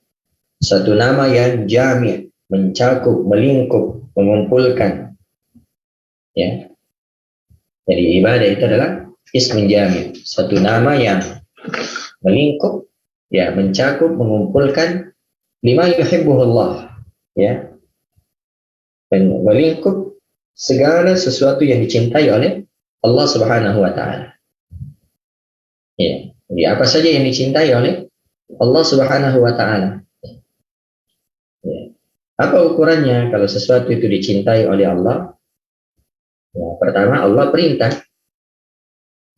Speaker 1: satu nama yang jami', mencakup, melingkup, mengumpulkan. Ya, jadi ibadah itu adalah ismun jami', satu nama yang melingkup, ya, mencakup, mengumpulkan lima yuhibbuhullah, ya, dan melingkup segala sesuatu yang dicintai oleh Allah Subhanahu wa taala. Ya, jadi apa saja yang dicintai oleh Allah Subhanahu wa taala. Ya. Apa ukurannya kalau sesuatu itu dicintai oleh Allah? Ya, pertama, Allah perintah.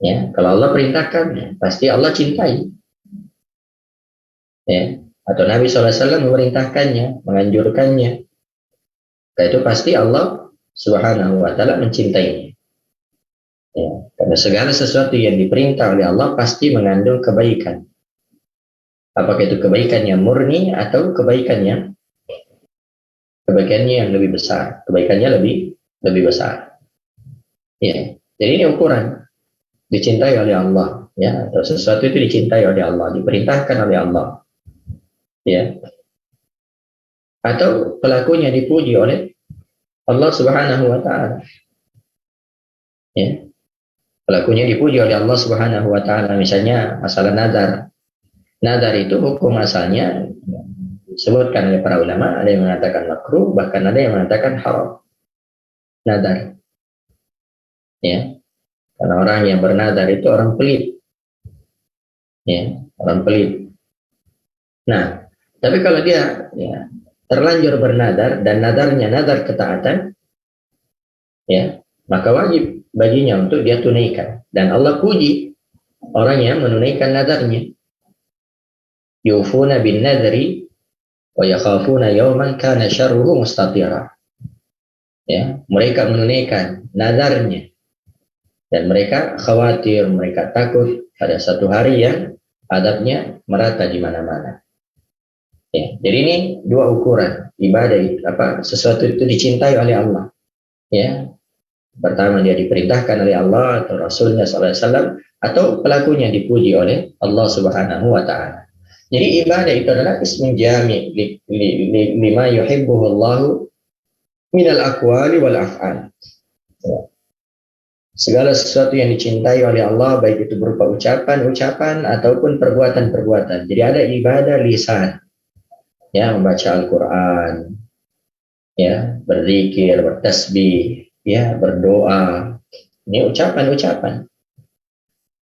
Speaker 1: Ya, kalau Allah perintahkan, ya, pasti Allah cintai. Ya, atau Nabi SAW memerintahkannya, menganjurkannya, itu pasti Allah Subhanahu wa taala mencintainya. Ya, karena segala sesuatu yang diperintah oleh Allah pasti mengandung kebaikan. Apakah itu kebaikan yang murni atau kebaikannya yang lebih besar, kebaikannya lebih besar. Ya, jadi ini ukuran dicintai oleh Allah, ya, atau sesuatu itu dicintai oleh Allah, diperintahkan oleh Allah, ya, atau pelakunya dipuji oleh Allah Subhanahu wa taala. Ya. Pelakunya dipuji oleh Allah Subhanahu wa taala. Misalnya masalah nazar. Nazar itu hukum asalnya disebutkan oleh para ulama, ada yang mengatakan makruh, bahkan ada yang mengatakan haram. Nazar. Ya. Karena orang yang bernazar itu orang pelit. Ya, orang pelit. Nah, tapi kalau dia, ya, terlanjur bernazar dan nazarnya nazar ketaatan, ya, maka wajib baginya untuk dia tunaikan. Dan Allah puji orang yang menunaikan nazarnya. Yufuna bin nadri wa yakhafuna yawman kana syarruhu mustatira. Ya, mereka menunaikan nazarnya dan mereka khawatir, mereka takut pada satu hari yang adabnya merata di mana-mana. Ya, jadi ini dua ukuran ibadah itu, sesuatu itu dicintai oleh Allah. Ya, pertama dia diperintahkan oleh Allah atau Rasulnya SAW, atau pelakunya dipuji oleh Allah Subhanahu wa taala. Jadi ibadah itu adalah ismun jami' lima yuhibbuhu Allahu minal aqwali wal af'al. Ya. Segala sesuatu yang dicintai oleh Allah, baik itu berupa ucapan-ucapan ataupun perbuatan-perbuatan. Jadi ada ibadah lisan, ya, membaca Al-Quran, ya, berzikir, bertasbih, ya, berdoa. Ini ucapan-ucapan,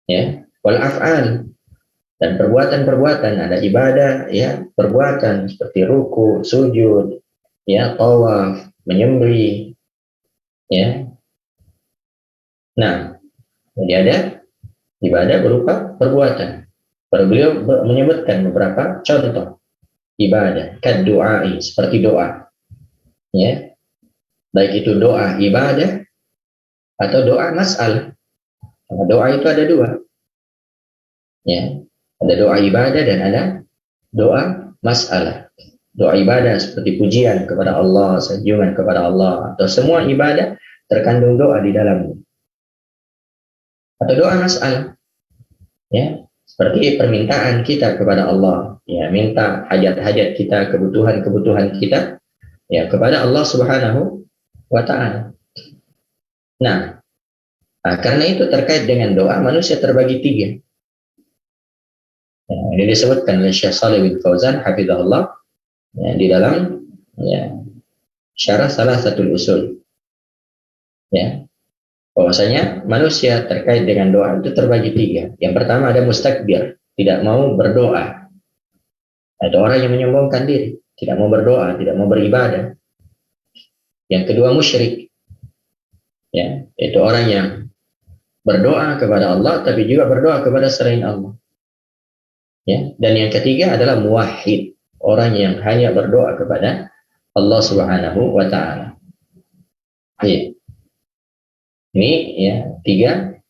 Speaker 1: ya, wal af'al, dan perbuatan-perbuatan. Ada ibadah, ya, perbuatan seperti ruku, sujud, ya, tawaf, menyembelih, ya. Nah, jadi ada ibadah berupa perbuatan. Beliau menyebutkan beberapa contoh ibadah, kaddu'ai, seperti doa, ya, baik itu doa ibadah atau doa mas'alah. Doa itu ada dua, ya, ada doa ibadah dan ada doa mas'alah. Doa ibadah seperti pujian kepada Allah, sanjungan kepada Allah, atau semua ibadah terkandung doa di dalamnya. Atau doa mas'alah, ya, seperti permintaan kita kepada Allah, ya, minta hajat-hajat kita, kebutuhan-kebutuhan kita, ya, kepada Allah Subhanahu wa taala. Nah, karena itu terkait dengan doa, manusia terbagi tiga. Ya, ini disebutkan oleh Syekh Shalih bin Fauzan hafizahullah, ya, di dalam, ya, syarah salah satu usul, ya, bahwasanya manusia terkait dengan doa itu terbagi tiga. Yang pertama ada mustakbir, tidak mau berdoa. Ada orang yang menyombongkan diri, tidak mau berdoa, tidak mau beribadah. Yang kedua musyrik, ya, itu orang yang berdoa kepada Allah tapi juga berdoa kepada selain Allah. Ya, dan yang ketiga adalah muwahhid, orang yang hanya berdoa kepada Allah Subhanahu wa taala. Ya. Ini, ya, tiga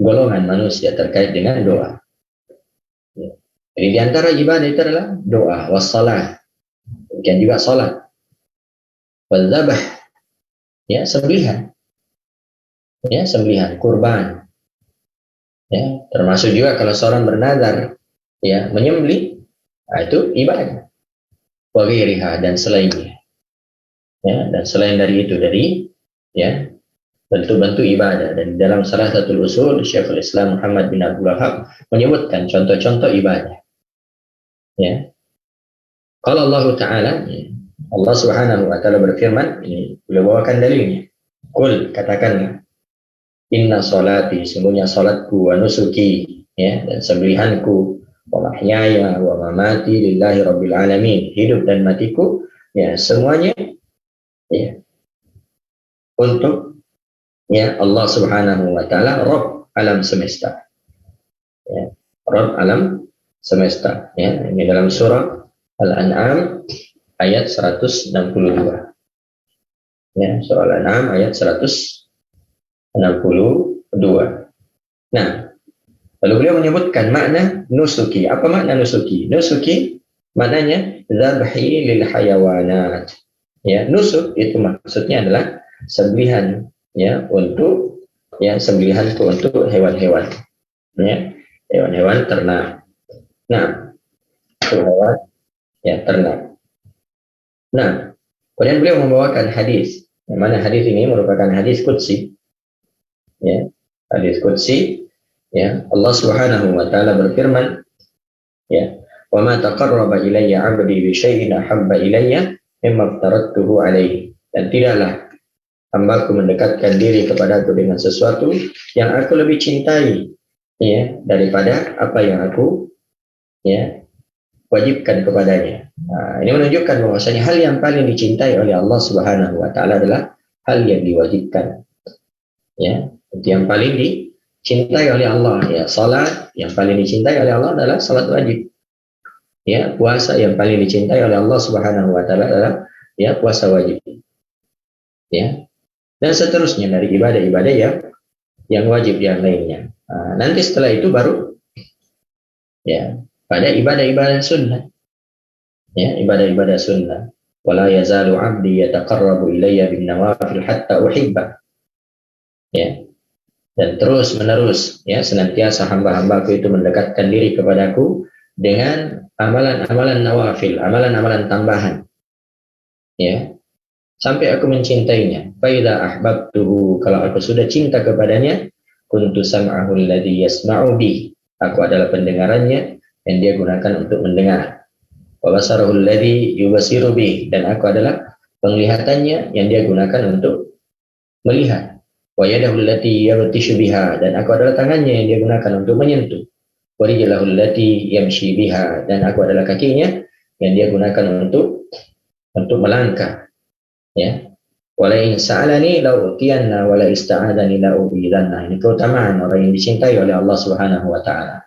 Speaker 1: golongan manusia terkait dengan doa. Ya. Jadi di antara ibadah itu adalah doa, wassalah, dan juga salat, wadzabah, ya, sembelihan, ya, sembelihan kurban, ya, termasuk juga kalau seorang bernazar, ya, menyembelih, nah, itu ibadah, wa ghairiha, dan selainnya, ya, dan selain dari itu, dari, ya, bentuk-bentuk ibadah. Dan dalam salah satu usul, Syekhul Islam Muhammad bin Abdul Wahab menyebutkan contoh-contoh ibadah. Ya, kalau Allah Ta'ala, ya, Allah Subhanahu wa Ta'ala berfirman, ini beliau bawakan dalilnya. Qul, katakanlah, inna salati, sungguhnya salatku, wa nusuki, ya, dan sembelihanku, wa mahyaya, wa mamati lillahi rabbil alamin, hidup dan matiku, ya, semuanya, ya, untuk, ya, Allah Subhanahu wa Ta'ala, Rabb alam semesta, ya, Rabb alam semesta, ya. Ini dalam surah Al-An'am ayat 162, ya, surah Al-An'am ayat 162. Nah, lalu beliau menyebutkan makna nusuki. Apa makna nusuki? Nusuki maknanya dzabhi lil hayawanat, ya. Nusuk itu maksudnya adalah sembelihan, ya, untuk, ya, sembelihan itu untuk hewan-hewan, ya, hewan-hewan ternak. Nah, hewan, ya, ternak. Nah, kemudian beliau membawakan hadis, yang mana hadis ini merupakan hadis qudsi, ya, hadis qudsi, ya. Allah Subhanahu wa Ta'ala berfirman, ya, wa ma taqarraba ilayya 'abdi bi syai'in ahabba ilayya mimma aftaradtuhu alaihi, dan tidaklah hambaku mendekatkan diri kepadaku dengan sesuatu yang aku lebih cintai, ya, daripada apa yang aku, ya, wajibkan kepadanya. Nah, ini menunjukkan bahwasanya hal yang paling dicintai oleh Allah Subhanahu wa Ta'ala adalah hal yang diwajibkan, ya. Yang paling dicintai oleh Allah, ya, salat yang paling dicintai oleh Allah adalah salat wajib, ya. Puasa yang paling dicintai oleh Allah Subhanahu wa Ta'ala adalah, ya, puasa wajib, ya. Dan seterusnya dari ibadah-ibadah yang wajib yang lainnya. Nah, nanti setelah itu baru, ya, pada ibadah-ibadah sunnah, ya, ibadah-ibadah sunnah. Wala yazalu 'abdi yataqarrabu ilayya bin nawafil hatta uhibba, ya. dan terus menerus ya senantiasa hamba-hambaku itu mendekatkan diri kepadaku dengan amalan-amalan nawafil, amalan-amalan tambahan ya sampai aku mencintainya. Fa idza ahbabtuhu, kalau aku sudah cinta kepadanya, kuntu sam'ahu alladhi yasma'u bi, aku adalah pendengarannya yang dia gunakan untuk mendengar. Wa basarahu alladhi yubasiru bi, dan aku adalah penglihatannya yang dia gunakan untuk melihat. Wa yadahu allati yabtishu biha, dan aku adalah tangannya yang dia gunakan untuk menyentuh. Wa rijlahu allati yamshi biha, dan aku adalah kakinya yang dia gunakan untuk melangkah. Ya, wala in sa'alani la utiyanna wala ista'adani la ubidanna. Ini keutamaan orang yang dicintai oleh Allah Subhanahu wa taala.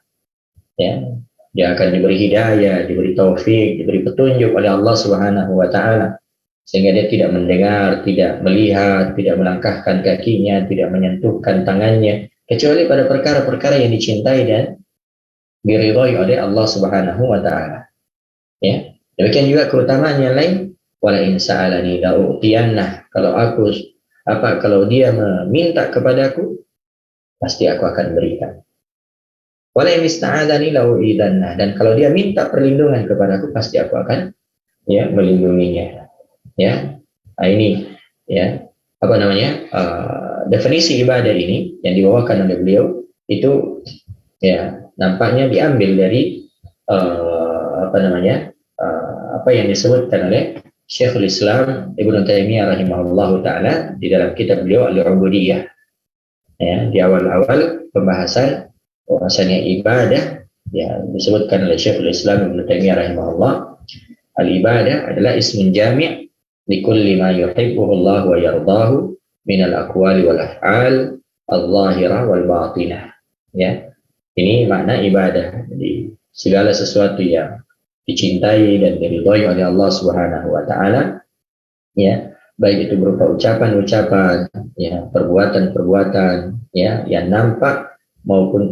Speaker 1: Ya, dia akan diberi hidayah, diberi taufik, diberi petunjuk oleh Allah Subhanahu wa taala sehingga dia tidak mendengar, tidak melihat, tidak melangkahkan kakinya, tidak menyentuhkan tangannya kecuali pada perkara-perkara yang dicintai dan diridhai oleh Allah Subhanahu wa taala. Ya, demikian juga keutamaan yang lain. Wala in sa'alani la u'tiyanna, kalau dia meminta kepadaku pasti aku akan berikan. Wala in ista'adani la u'idanna, dan kalau dia minta perlindungan kepadaku pasti aku akan ya melindunginya. Ya. Nah, ini ya definisi ibadah ini yang dibawakan oleh beliau itu ya nampaknya diambil dari apa yang disebutkan oleh Syekhul Islam Ibnu Taimiyah rahimahullahu taala di dalam kitab beliau Al-Ubudiyah. Ya, di awal-awal pembahasan bahwasanya ibadah ya disebutkan oleh Syekhul Islam Ibnu Taimiyah rahimahullah, al-ibadah adalah ismun jami' li kulli ma yuhibbuhu Allah wa yardahu min al-aqwali wal af'al al-zahirah wal batinah. Ya. Ini makna ibadah. Jadi segala sesuatu yang dicintai dan diridhai oleh Allah Subhanahu wa taala ya, baik itu berupa ucapan-ucapan ya, perbuatan-perbuatan ya yang nampak maupun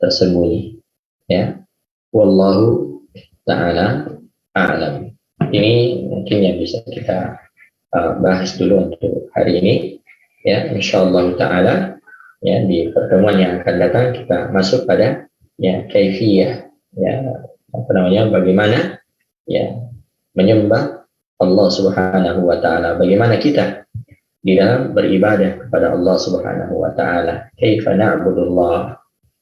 Speaker 1: tersembunyi ya. Wallahu taala a'lam. Ini mungkin yang bisa kita bahas dulu untuk hari ini ya. Insyaallah taala ya di pertemuan yang akan datang kita masuk pada ya kaifiyah ya bagaimana ya menyembah Allah Subhanahu wa taala, bagaimana kita di dalam beribadah kepada Allah Subhanahu wa taala. Kaifa na'budullah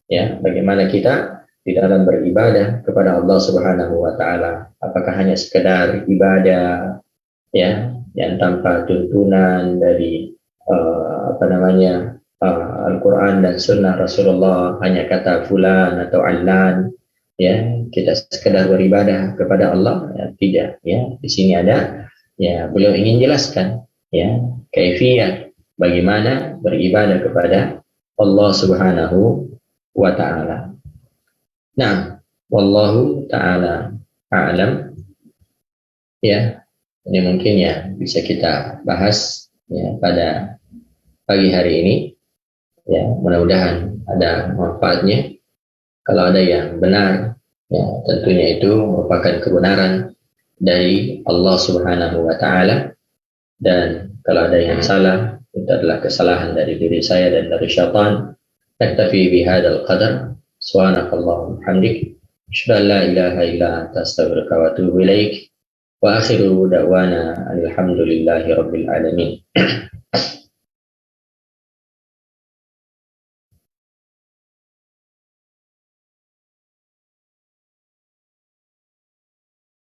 Speaker 1: ya, bagaimana kita di dalam beribadah kepada Allah Subhanahu wa taala. Apakah hanya sekedar ibadah ya yang tanpa tuntunan dari Al-Quran dan Sunnah Rasulullah, hanya kata fulan atau allan ya, kita sekedar beribadah kepada Allah ya, tidak ya. Di sini ada ya beliau ingin jelaskan ya kaifiyah bagaimana beribadah kepada Allah Subhanahu wa taala. Nah, wallahu taala a'lam ya. Ini mungkin ya bisa kita bahas ya pada pagi hari ini ya, mudah-mudahan ada manfaatnya. Kalau ada yang benar, ya tentunya itu merupakan kebenaran dari Allah Subhanahu wa taala, dan kalau ada yang salah, itu adalah kesalahan dari diri saya dan dari syaitan. Naktafi bihadzal qadar. Subhanakallahumma hamdik, asyhadu an la ilaha illa anta astaghfiruka wa atubu ilaik. Wa akhiru da'wana alhamdulillahi rabbil alamin.